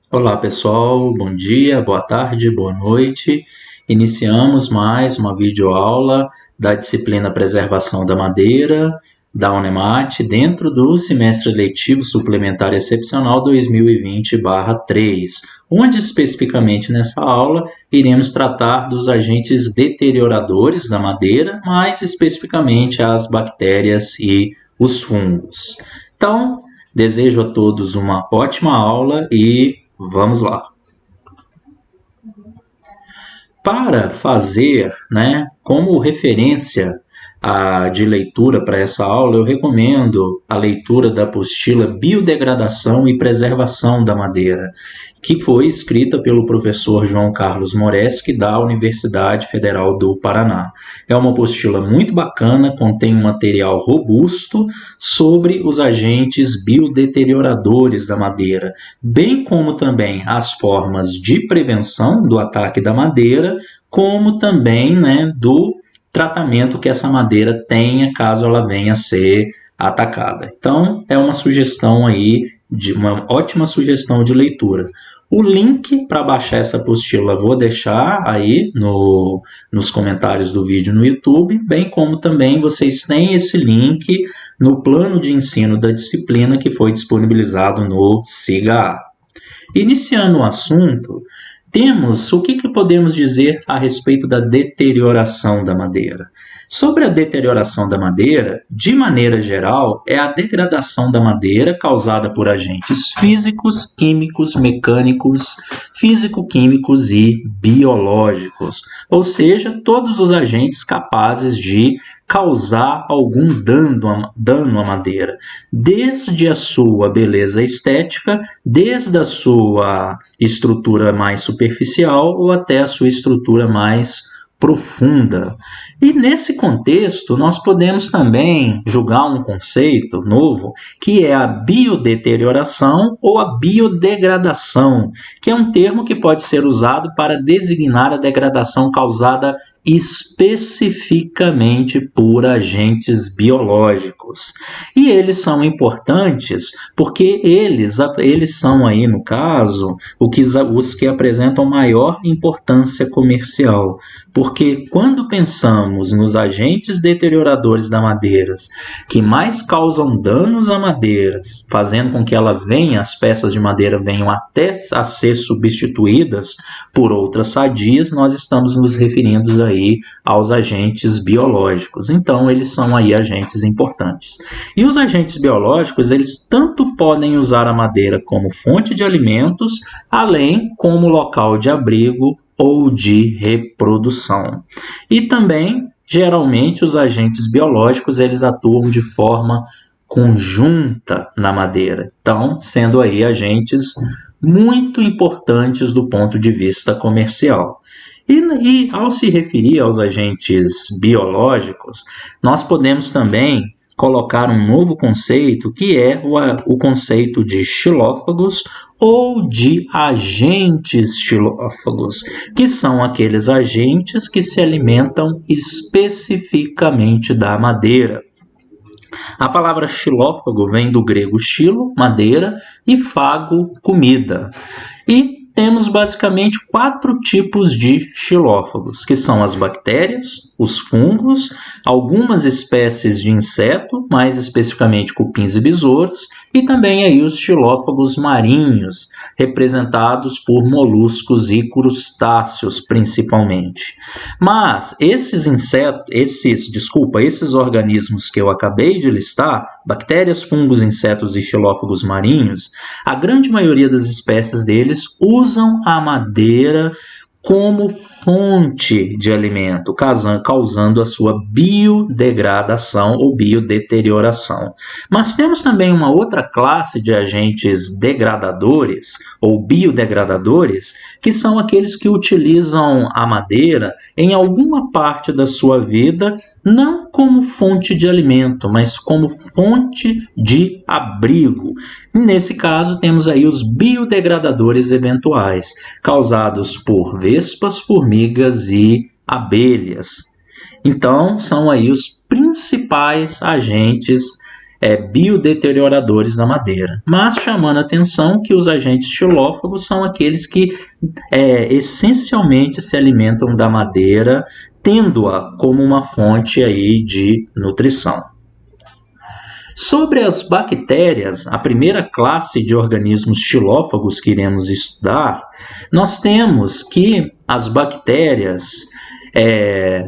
Olá pessoal, bom dia, boa tarde, boa noite. Iniciamos mais uma videoaula da disciplina Preservação da Madeira, da Unemat, dentro do semestre letivo suplementar excepcional 2020/3, onde especificamente nessa aula iremos tratar dos agentes deterioradores da madeira, mais especificamente as bactérias e os fungos. Então, desejo a todos uma ótima aula e vamos lá. Para fazer, como referência de leitura para essa aula, eu recomendo a leitura da apostila Biodegradação e Preservação da Madeira, que foi escrita pelo professor João Carlos Moreschi, da Universidade Federal do Paraná. É uma apostila muito bacana, contém um material robusto sobre os agentes biodeterioradores da madeira, bem como também as formas de prevenção do ataque da madeira, como também do tratamento que essa madeira tenha caso ela venha a ser atacada. Então, é uma sugestão aí, uma ótima sugestão de leitura. O link para baixar essa apostila vou deixar aí nos comentários do vídeo no YouTube, bem como também vocês têm esse link no plano de ensino da disciplina que foi disponibilizado no SIGA. Iniciando o assunto, temos o que podemos dizer a respeito da deterioração da madeira. Sobre a deterioração da madeira, de maneira geral, é a degradação da madeira causada por agentes físicos, químicos, mecânicos, físico-químicos e biológicos, ou seja, todos os agentes capazes de causar algum dano à madeira, desde a sua beleza estética, desde a sua estrutura mais superficial ou até a sua estrutura mais profunda. E nesse contexto, nós podemos também julgar um conceito novo, que é a biodeterioração ou a biodegradação, que é um termo que pode ser usado para designar a degradação causada especificamente por agentes biológicos. E eles são importantes porque eles são aí, no caso, os que apresentam maior importância comercial. Porque quando pensamos nos agentes deterioradores da madeira, que mais causam danos à madeira, fazendo com que as peças de madeira venham até a ser substituídas por outras sadias, nós estamos nos referindo aí aos agentes biológicos. Então, eles são aí agentes importantes. E os agentes biológicos, eles tanto podem usar a madeira como fonte de alimentos, além como local de abrigo ou de reprodução. E também, geralmente, os agentes biológicos, eles atuam de forma conjunta na madeira. Então, sendo aí agentes muito importantes do ponto de vista comercial. E ao se referir aos agentes biológicos, nós podemos também colocar um novo conceito, que é o conceito de xilófagos ou de agentes xilófagos, que são aqueles agentes que se alimentam especificamente da madeira. A palavra xilófago vem do grego xilo, madeira, e fago, comida. E temos basicamente 4 tipos de xilófagos, que são as bactérias, os fungos, algumas espécies de inseto, mais especificamente cupins e besouros, e também aí os xilófagos marinhos, representados por moluscos e crustáceos principalmente. Mas esses organismos que eu acabei de listar, bactérias, fungos, insetos e xilófagos marinhos, a grande maioria das espécies deles usam a madeira como fonte de alimento, causando a sua biodegradação ou biodeterioração. Mas temos também uma outra classe de agentes degradadores ou biodegradadores, que são aqueles que utilizam a madeira em alguma parte da sua vida, não como fonte de alimento, mas como fonte de abrigo. Nesse caso, temos aí os biodegradadores eventuais, causados por vespas, formigas e abelhas. Então, são aí os principais agentes biodeterioradores da madeira, mas chamando a atenção que os agentes xilófagos são aqueles que essencialmente se alimentam da madeira, tendo-a como uma fonte aí de nutrição. Sobre as bactérias, a primeira classe de organismos xilófagos que iremos estudar, nós temos que as bactérias,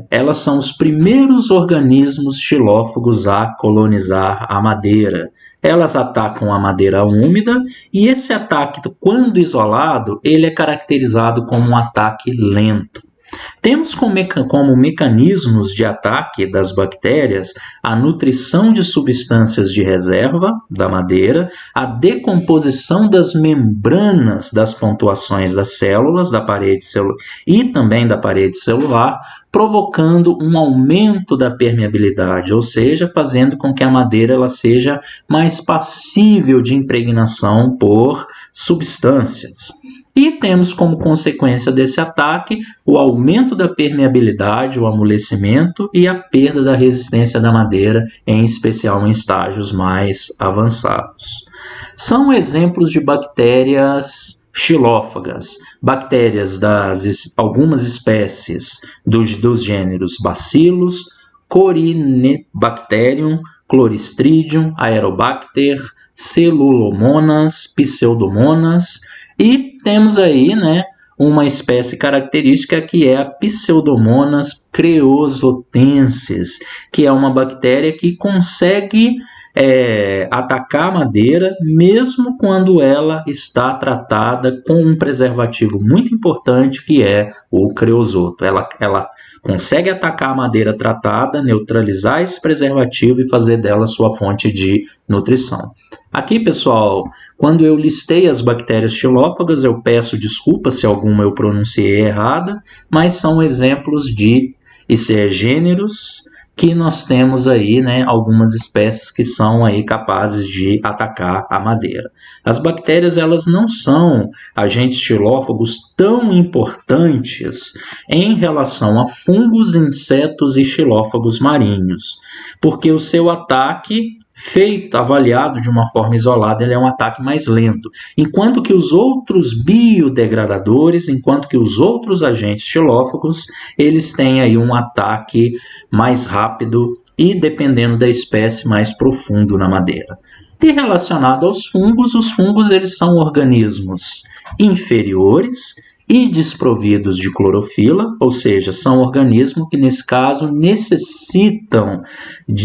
elas são os primeiros organismos xilófagos a colonizar a madeira. Elas atacam a madeira úmida e esse ataque, quando isolado, ele é caracterizado como um ataque lento. Temos como mecanismos de ataque das bactérias a nutrição de substâncias de reserva da madeira, a decomposição das membranas das pontuações das células da parede celular e também da parede celular, provocando um aumento da permeabilidade, ou seja, fazendo com que a madeira ela seja mais passível de impregnação por substâncias. E temos como consequência desse ataque o aumento da permeabilidade, o amolecimento e a perda da resistência da madeira, em especial em estágios mais avançados. São exemplos de bactérias xilófagas, bactérias das algumas espécies dos gêneros Bacillus, Corynebacterium, Clostridium, Aerobacter, Cellulomonas, Pseudomonas. E temos aí, uma espécie característica que é a Pseudomonas creosotensis, que é uma bactéria que consegue atacar a madeira mesmo quando ela está tratada com um preservativo muito importante que é o creosoto. Ela consegue atacar a madeira tratada, neutralizar esse preservativo e fazer dela sua fonte de nutrição. Aqui, pessoal, quando eu listei as bactérias xilófagas, eu peço desculpas se alguma eu pronunciei errada, mas são exemplos de gêneros que nós temos aí, algumas espécies que são aí capazes de atacar a madeira. As bactérias, elas não são agentes xilófagos tão importantes em relação a fungos, insetos e xilófagos marinhos, porque o seu ataque avaliado de uma forma isolada, ele é um ataque mais lento, enquanto que os outros biodegradadores, enquanto que os outros agentes xilófagos, eles têm aí um ataque mais rápido e, dependendo da espécie, mais profundo na madeira. E relacionado aos fungos, os fungos eles são organismos inferiores e desprovidos de clorofila, ou seja, são organismos que, nesse caso, necessitam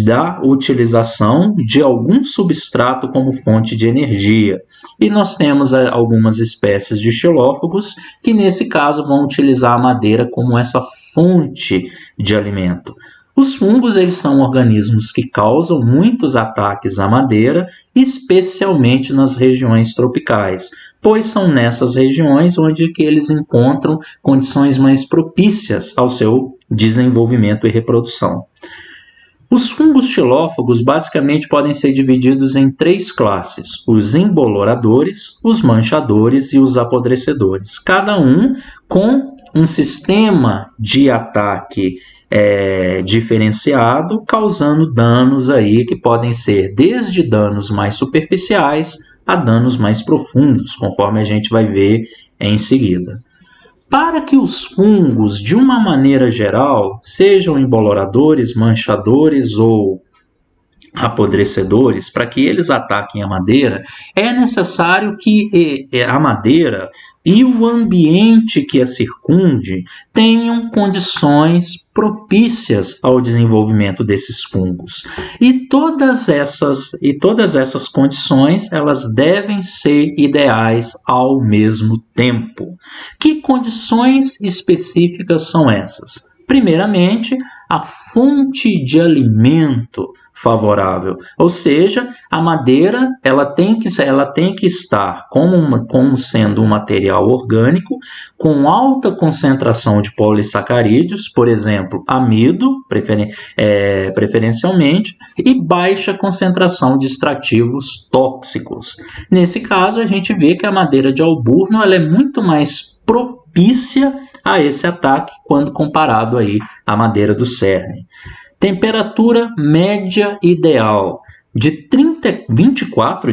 da utilização de algum substrato como fonte de energia. E nós temos algumas espécies de xilófagos que, nesse caso, vão utilizar a madeira como essa fonte de alimento. Os fungos eles são organismos que causam muitos ataques à madeira, especialmente nas regiões tropicais, pois são nessas regiões onde que eles encontram condições mais propícias ao seu desenvolvimento e reprodução. Os fungos xilófagos basicamente podem ser divididos em 3 classes: os emboloradores, os manchadores e os apodrecedores, cada um com um sistema de ataque diferenciado, causando danos aí que podem ser desde danos mais superficiais a danos mais profundos, conforme a gente vai ver em seguida. Para que os fungos, de uma maneira geral, sejam emboloradores, manchadores ou apodrecedores, para que eles ataquem a madeira, é necessário que a madeira e o ambiente que a circunde tenham condições propícias ao desenvolvimento desses fungos. E todas essas condições, elas devem ser ideais ao mesmo tempo. Que condições específicas são essas? Primeiramente, a fonte de alimento favorável, ou seja, a madeira ela tem que estar como sendo um material orgânico com alta concentração de polissacarídeos, por exemplo, amido, preferencialmente, e baixa concentração de extrativos tóxicos. Nesse caso, a gente vê que a madeira de alburno ela é muito mais propícia a esse ataque quando comparado aí à madeira do cerne. Temperatura média ideal. de 24,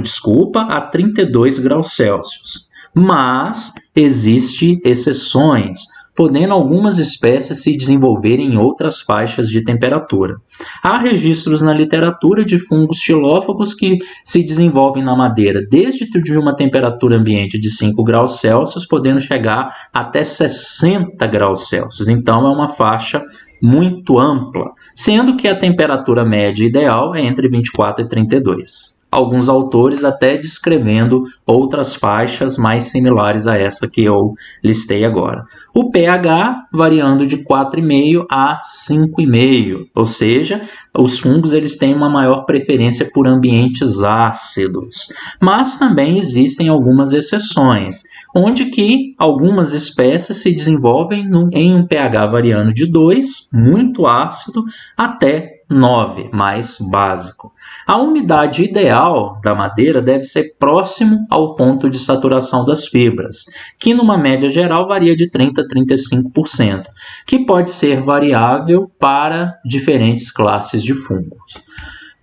a 32 graus Celsius. Mas existem exceções, podendo algumas espécies se desenvolverem em outras faixas de temperatura. Há registros na literatura de fungos xilófagos que se desenvolvem na madeira desde de uma temperatura ambiente de 5 graus Celsius, podendo chegar até 60 graus Celsius. Então, é uma faixa muito ampla, sendo que a temperatura média ideal é entre 24 e 32. Alguns autores até descrevendo outras faixas mais similares a essa que eu listei agora. O pH variando de 4,5 a 5,5, ou seja, os fungos eles têm uma maior preferência por ambientes ácidos. Mas também existem algumas exceções, onde que algumas espécies se desenvolvem em um pH variando de 2, muito ácido, até 9, mais básico. A umidade ideal da madeira deve ser próximo ao ponto de saturação das fibras, que numa média geral varia de 30% a 35%, que pode ser variável para diferentes classes de fungos.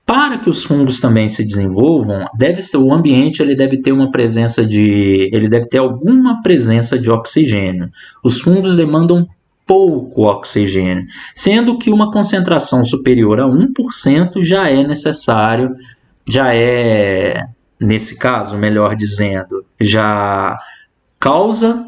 Para que os fungos também se desenvolvam, o ambiente ele deve ter alguma presença de oxigênio. Os fungos demandam pouco oxigênio, sendo que uma concentração superior a 1% nesse caso, melhor dizendo, já causa,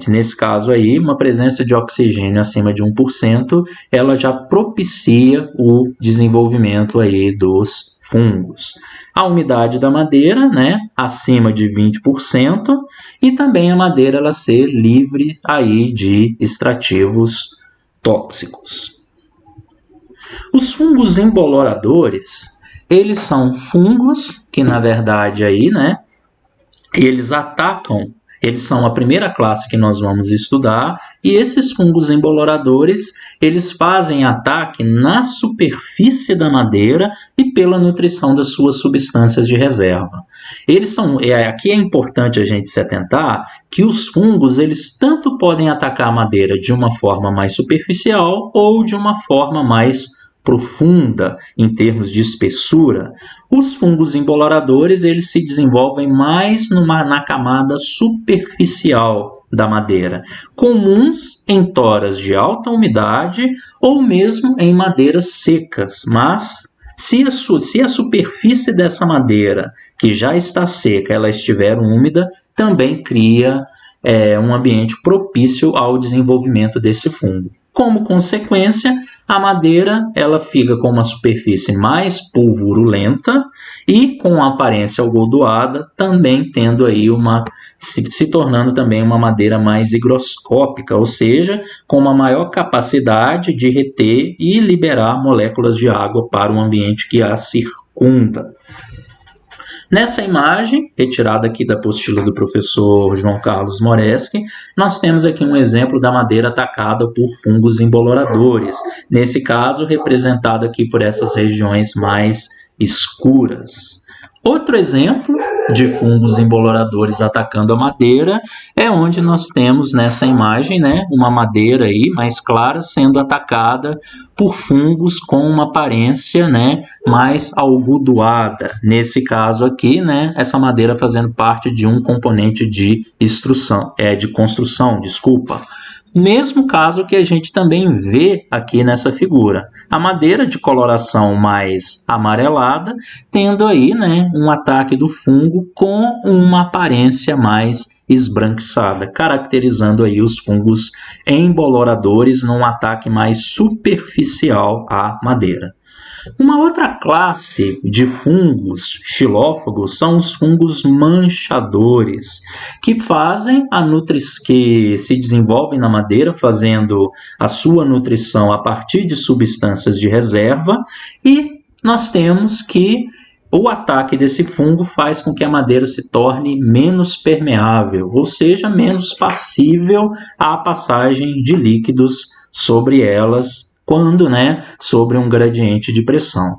nesse caso aí, uma presença de oxigênio acima de 1%, ela já propicia o desenvolvimento aí dos fungos. A umidade da madeira, acima de 20%, e também a madeira ela ser livre aí de extrativos tóxicos. Os fungos emboloradores, eles são fungos que, na verdade, aí, eles são a primeira classe que nós vamos estudar, e esses fungos emboloradores, eles fazem ataque na superfície da madeira e pela nutrição das suas substâncias de reserva. Aqui é importante a gente se atentar que os fungos, eles tanto podem atacar a madeira de uma forma mais superficial ou de uma forma mais profunda em termos de espessura. Os fungos emboloradores eles se desenvolvem mais na camada superficial da madeira, comuns em toras de alta umidade ou mesmo em madeiras secas, mas se a superfície dessa madeira, que já está seca, ela estiver úmida, também cria um ambiente propício ao desenvolvimento desse fungo. Como consequência, a madeira ela fica com uma superfície mais pulvurulenta e com a aparência algodoada, também tendo aí se tornando também uma madeira mais higroscópica, ou seja, com uma maior capacidade de reter e liberar moléculas de água para o ambiente que a circunda. Nessa imagem, retirada aqui da apostila do professor João Carlos Moreschi, nós temos aqui um exemplo da madeira atacada por fungos emboloradores, nesse caso representado aqui por essas regiões mais escuras. Outro exemplo de fungos emboloradores atacando a madeira é onde nós temos nessa imagem, uma madeira aí mais clara sendo atacada por fungos com uma aparência, mais algodoada. Nesse caso aqui, essa madeira fazendo parte de um componente de construção. Mesmo caso que a gente também vê aqui nessa figura. A madeira de coloração mais amarelada, tendo aí um ataque do fungo com uma aparência mais esbranquiçada, caracterizando aí os fungos emboloradores num ataque mais superficial à madeira. Uma outra classe de fungos xilófagos são os fungos manchadores, que se desenvolvem na madeira, fazendo a sua nutrição a partir de substâncias de reserva, e nós temos que o ataque desse fungo faz com que a madeira se torne menos permeável, ou seja, menos passível à passagem de líquidos sobre elas, sobre um gradiente de pressão.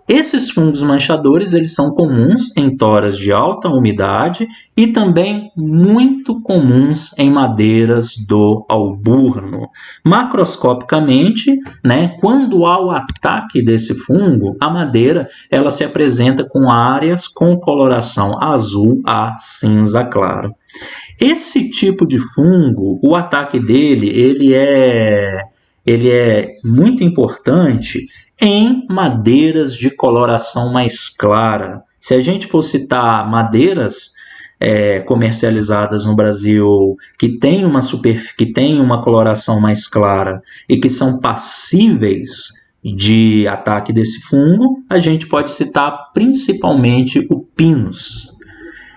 Esses fungos manchadores, eles são comuns em toras de alta umidade e também muito comuns em madeiras do alburno. Macroscopicamente, né, quando há o ataque desse fungo, a madeira ela se apresenta com áreas com coloração azul a cinza claro. Esse tipo de fungo, o ataque dele, ele é muito importante em madeiras de coloração mais clara. Se a gente for citar madeiras comercializadas no Brasil que tem uma coloração mais clara e que são passíveis de ataque desse fungo, a gente pode citar principalmente o pinus.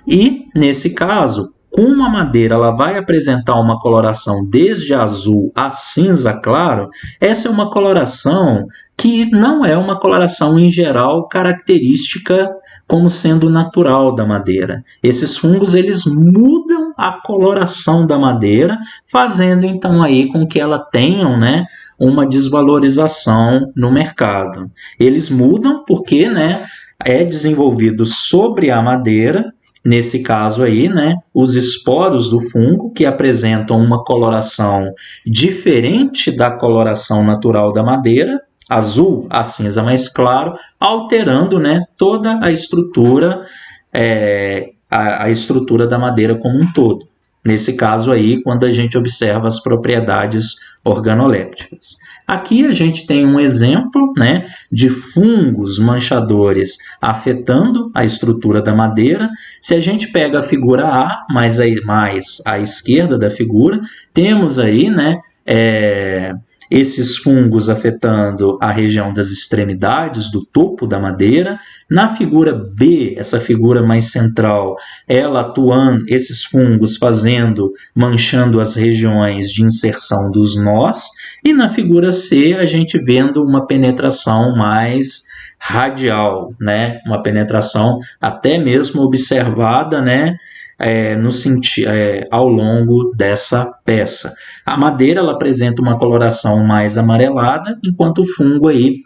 E, nesse caso, como a madeira ela vai apresentar uma coloração desde azul a cinza claro, essa é uma coloração que não é uma coloração em geral característica como sendo natural da madeira. Esses fungos eles mudam a coloração da madeira, fazendo então aí com que ela tenha, né, uma desvalorização no mercado. Eles mudam porque, né, é desenvolvido sobre a madeira. Nesse caso aí, né, os esporos do fungo que apresentam uma coloração diferente da coloração natural da madeira, azul a cinza mais claro, alterando, né, toda a estrutura, a estrutura da madeira como um todo. Nesse caso aí, quando a gente observa as propriedades organolépticas. Aqui a gente tem um exemplo, né, de fungos manchadores afetando a estrutura da madeira. Se a gente pega a figura A, mais à esquerda da figura, temos aí, né, esses fungos afetando a região das extremidades, do topo da madeira. Na figura B, essa figura mais central, ela atuando, esses fungos manchando as regiões de inserção dos nós. E na figura C, a gente vendo uma penetração mais radial, né? Uma penetração até mesmo observada, né? Ao longo dessa peça. A madeira ela apresenta uma coloração mais amarelada, enquanto o fungo aí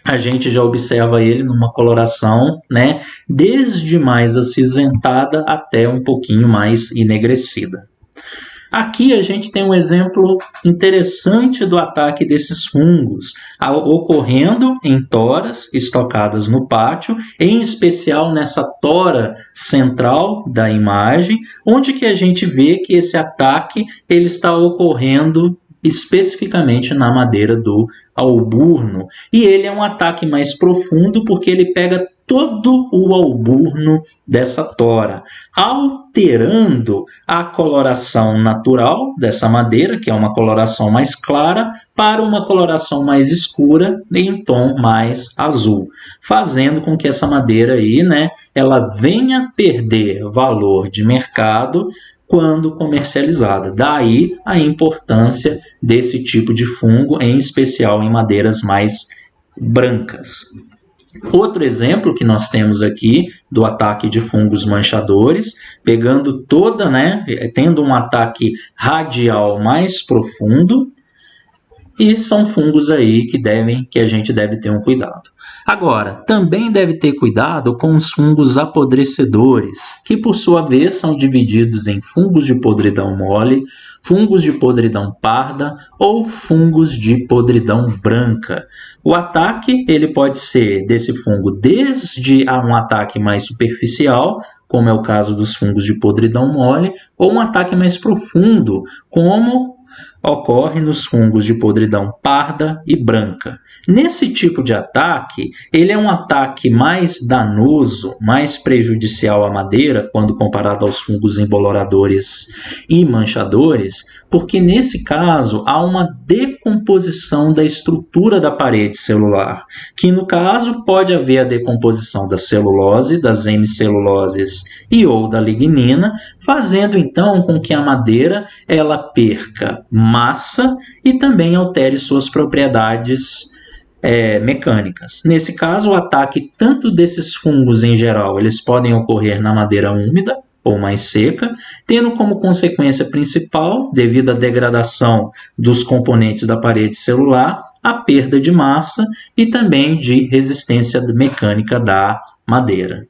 a gente já observa ele numa coloração, né, desde mais acinzentada até um pouquinho mais enegrecida. Aqui a gente tem um exemplo interessante do ataque desses fungos, ocorrendo em toras estocadas no pátio, em especial nessa tora central da imagem, onde que a gente vê que esse ataque ele está ocorrendo especificamente na madeira do alburno. E ele é um ataque mais profundo porque ele pega todo o alburno dessa tora, alterando a coloração natural dessa madeira, que é uma coloração mais clara, para uma coloração mais escura em tom mais azul, fazendo com que essa madeira aí, né, ela venha perder valor de mercado quando comercializada. Daí a importância desse tipo de fungo, em especial em madeiras mais brancas. Outro exemplo que nós temos aqui do ataque de fungos manchadores, pegando toda, né, tendo um ataque radial mais profundo, e são fungos aí que a gente deve ter um cuidado. Agora, também deve ter cuidado com os fungos apodrecedores, que por sua vez são divididos em fungos de podridão mole, fungos de podridão parda ou fungos de podridão branca. O ataque ele pode ser desse fungo desde um ataque mais superficial, como é o caso dos fungos de podridão mole, ou um ataque mais profundo, como ocorre nos fungos de podridão parda e branca. Nesse tipo de ataque, ele é um ataque mais danoso, mais prejudicial à madeira, quando comparado aos fungos emboloradores e manchadores, porque nesse caso há uma decomposição da estrutura da parede celular, que no caso pode haver a decomposição da celulose, das hemiceluloses e ou da lignina, fazendo então com que a madeira ela perca massa e também altere suas propriedades mecânicas. Nesse caso, o ataque tanto desses fungos em geral, eles podem ocorrer na madeira úmida ou mais seca, tendo como consequência principal, devido à degradação dos componentes da parede celular, a perda de massa e também de resistência mecânica da madeira.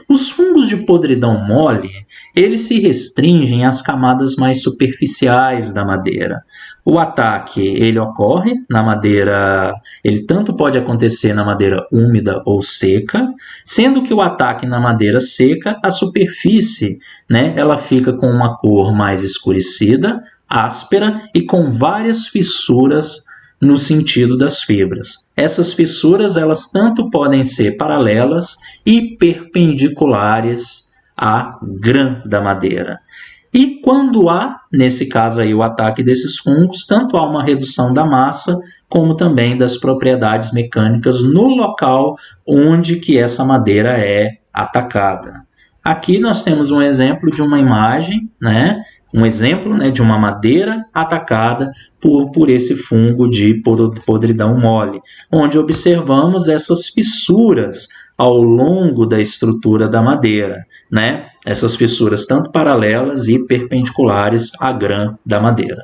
Os fungos de podridão mole, eles se restringem às camadas mais superficiais da madeira. O ataque, ele ocorre na madeira, ele tanto pode acontecer na madeira úmida ou seca, sendo que o ataque na madeira seca, a superfície, ela fica com uma cor mais escurecida, áspera e com várias fissuras no sentido das fibras. Essas fissuras, elas tanto podem ser paralelas e perpendiculares à grã da madeira. E quando há, nesse caso aí, o ataque desses fungos, tanto há uma redução da massa, como também das propriedades mecânicas no local onde que essa madeira é atacada. Aqui nós temos um exemplo de uma imagem, um exemplo de uma madeira atacada por esse fungo de podridão mole, onde observamos essas fissuras ao longo da estrutura da madeira, essas fissuras tanto paralelas e perpendiculares à grã da madeira.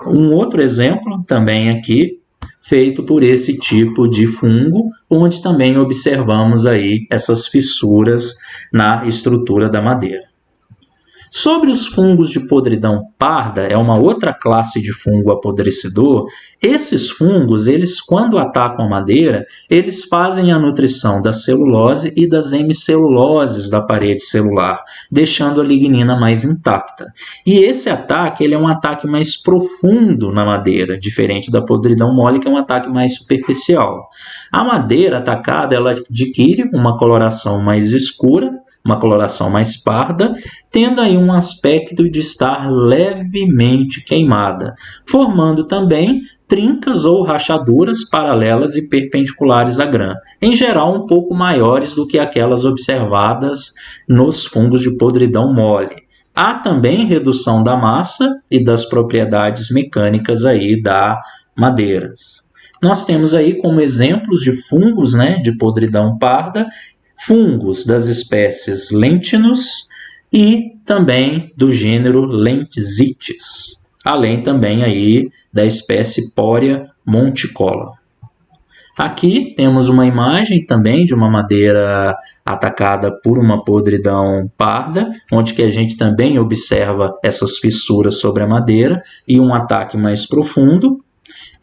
Um outro exemplo também aqui, feito por esse tipo de fungo, onde também observamos aí essas fissuras na estrutura da madeira. Sobre os fungos de podridão parda, é uma outra classe de fungo apodrecidor. Esses fungos, eles quando atacam a madeira, eles fazem a nutrição da celulose e das hemiceluloses da parede celular, deixando a lignina mais intacta. E esse ataque, ele é um ataque mais profundo na madeira, diferente da podridão mole, que é um ataque mais superficial. A madeira atacada, ela adquire uma coloração mais escura, uma coloração mais parda, tendo aí um aspecto de estar levemente queimada, formando também trincas ou rachaduras paralelas e perpendiculares à grã, em geral um pouco maiores do que aquelas observadas nos fungos de podridão mole. Há também redução da massa e das propriedades mecânicas aí da madeira. Nós temos aí como exemplos de fungos de podridão parda, fungos das espécies Lentinus e também do gênero Lentizites, além também aí da espécie Poria monticola. Aqui temos uma imagem também de uma madeira atacada por uma podridão parda, onde que a gente também observa essas fissuras sobre a madeira e um ataque mais profundo.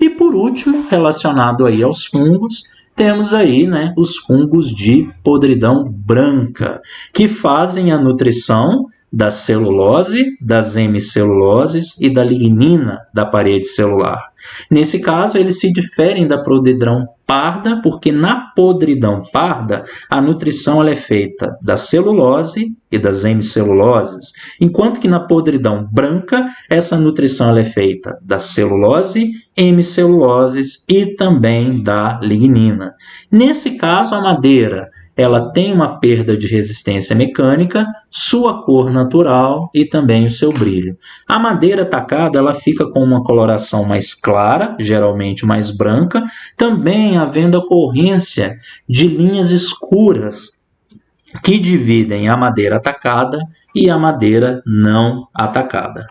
E por último, relacionado aí aos fungos, temos aí os fungos de podridão branca, que fazem a nutrição da celulose, das hemiceluloses e da lignina da parede celular. Nesse caso, eles se diferem da podridão parda, porque na podridão parda, a nutrição ela é feita da celulose e das hemiceluloses, enquanto que na podridão branca, essa nutrição ela é feita da celulose, hemiceluloses e também da lignina. Nesse caso, a madeira ela tem uma perda de resistência mecânica, sua cor natural e também o seu brilho. A madeira atacada ela fica com uma coloração mais clara, geralmente mais branca, também havendo ocorrência de linhas escuras que dividem a madeira atacada e a madeira não atacada.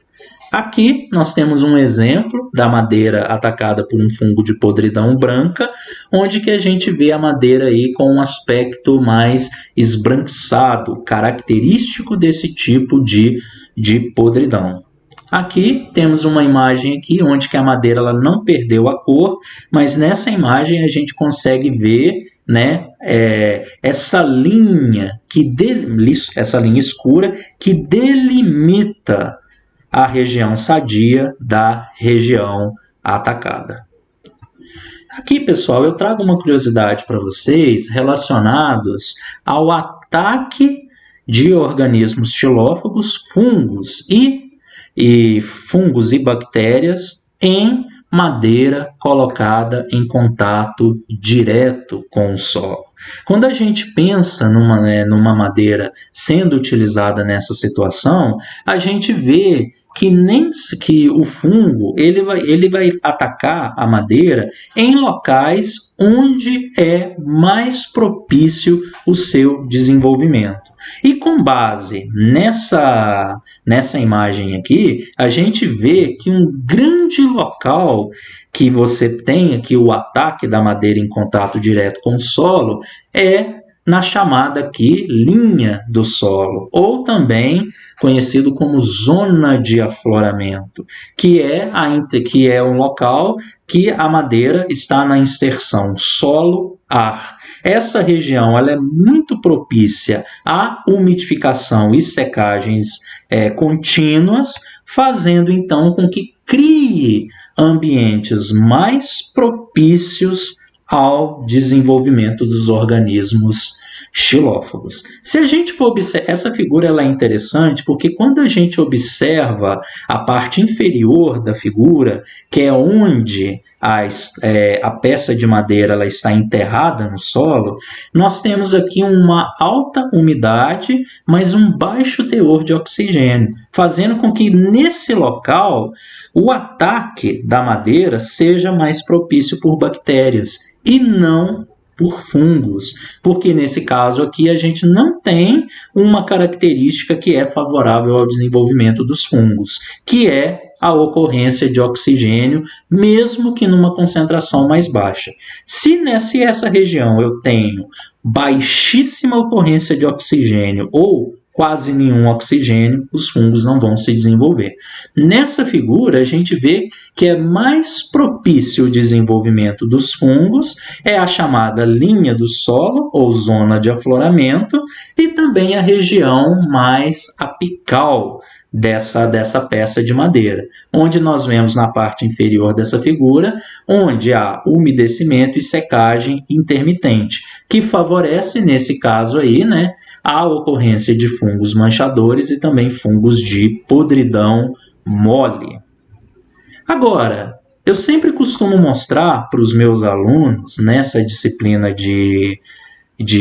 Aqui nós temos um exemplo da madeira atacada por um fungo de podridão branca, onde que a gente vê a madeira aí com um aspecto mais esbranquiçado, característico desse tipo de podridão. Aqui temos uma imagem aqui onde que a madeira ela não perdeu a cor, mas nessa imagem a gente consegue ver essa linha escura que delimita a região sadia da região atacada. Aqui, pessoal, eu trago uma curiosidade para vocês relacionados ao ataque de organismos xilófagos, fungos e bactérias em madeira colocada em contato direto com o solo. Quando a gente pensa numa madeira sendo utilizada nessa situação, a gente vê que o fungo ele vai atacar a madeira em locais onde é mais propício o seu desenvolvimento. E com base nessa imagem aqui, a gente vê que um grande local que você tem aqui o ataque da madeira em contato direto com o solo é na chamada aqui linha do solo, ou também conhecido como zona de afloramento, que é um local que a madeira está na inserção solo-ar. Essa região ela é muito propícia à umidificação e secagens contínuas, fazendo então com que crie ambientes mais propícios ao desenvolvimento dos organismos xilófagos. Se a gente for observar, essa figura ela é interessante porque quando a gente observa a parte inferior da figura, que é onde a peça de madeira ela está enterrada no solo, nós temos aqui uma alta umidade, mas um baixo teor de oxigênio, fazendo com que nesse local o ataque da madeira seja mais propício por bactérias e não por fungos, porque nesse caso aqui a gente não tem uma característica que é favorável ao desenvolvimento dos fungos, que é a ocorrência de oxigênio, mesmo que numa concentração mais baixa. Se nessa região eu tenho baixíssima ocorrência de oxigênio ou quase nenhum oxigênio, os fungos não vão se desenvolver. Nessa figura, a gente vê que é mais propício o desenvolvimento dos fungos, é a chamada linha do solo, ou zona de afloramento, e também a região mais apical dessa peça de madeira, onde nós vemos na parte inferior dessa figura, onde há umedecimento e secagem intermitente, que favorece, nesse caso aí, a ocorrência de fungos manchadores e também fungos de podridão mole. Agora, eu sempre costumo mostrar para os meus alunos, nessa disciplina de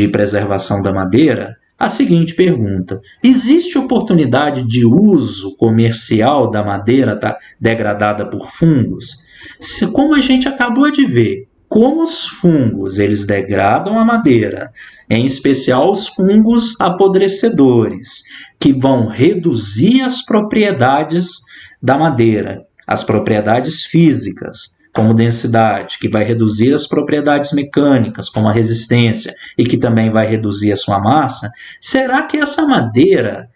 preservação da madeira, a seguinte pergunta: existe oportunidade de uso comercial da madeira degradada por fungos? Como a gente acabou de ver, como os fungos eles degradam a madeira, em especial os fungos apodrecedores, que vão reduzir as propriedades da madeira, as propriedades físicas, como densidade, que vai reduzir as propriedades mecânicas, como a resistência, e que também vai reduzir a sua massa, será que essa madeira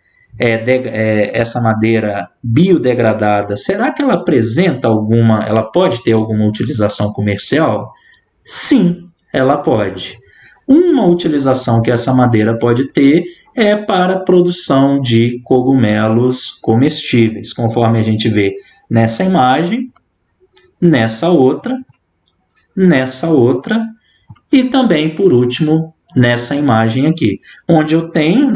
biodegradada, será que ela apresenta ela pode ter alguma utilização comercial? Sim, ela pode. Uma utilização que essa madeira pode ter é para a produção de cogumelos comestíveis, conforme a gente vê nessa imagem, nessa outra e também, por último, nessa imagem aqui, onde eu tenho,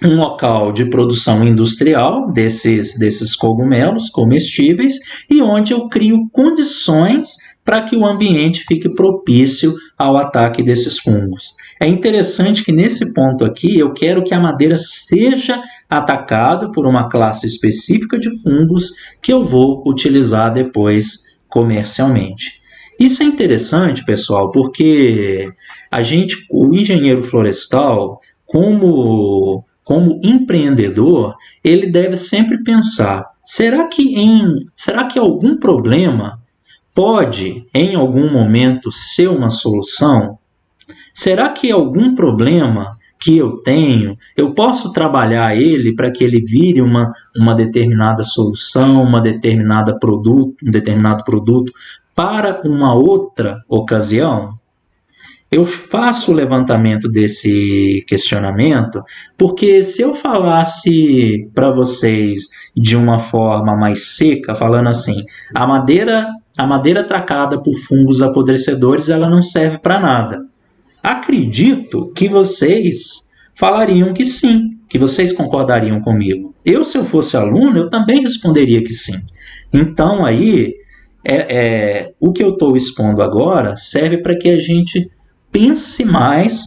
um local de produção industrial desses cogumelos comestíveis e onde eu crio condições para que o ambiente fique propício ao ataque desses fungos. É interessante que nesse ponto aqui eu quero que a madeira seja atacada por uma classe específica de fungos que eu vou utilizar depois comercialmente. Isso é interessante, pessoal, porque o engenheiro florestal, como empreendedor, ele deve sempre pensar: será que algum problema pode, em algum momento, ser uma solução? Será que algum problema que eu tenho, eu posso trabalhar ele para que ele vire uma determinada solução, um determinado produto para uma outra ocasião? Eu faço o levantamento desse questionamento porque se eu falasse para vocês de uma forma mais seca, falando assim, a madeira atacada por fungos apodrecedores, ela não serve para nada. Acredito que vocês falariam que sim, que vocês concordariam comigo. Se eu fosse aluno, eu também responderia que sim. Então, aí, o que eu estou expondo agora serve para que a gente pense mais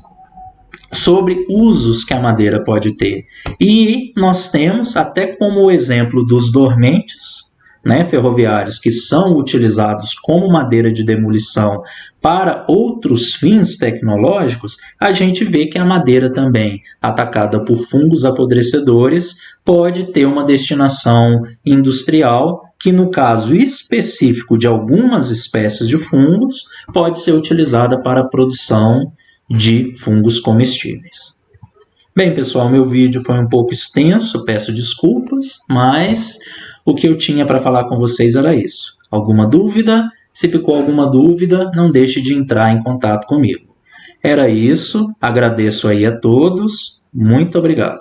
sobre usos que a madeira pode ter. E nós temos, até como o exemplo dos dormentes, né, ferroviários que são utilizados como madeira de demolição para outros fins tecnológicos, a gente vê que a madeira também, atacada por fungos apodrecedores, pode ter uma destinação industrial que, no caso específico de algumas espécies de fungos, pode ser utilizada para a produção de fungos comestíveis. Bem, pessoal, meu vídeo foi um pouco extenso, peço desculpas, mas o que eu tinha para falar com vocês era isso. Alguma dúvida? Se ficou alguma dúvida, não deixe de entrar em contato comigo. Era isso, agradeço aí a todos, muito obrigado.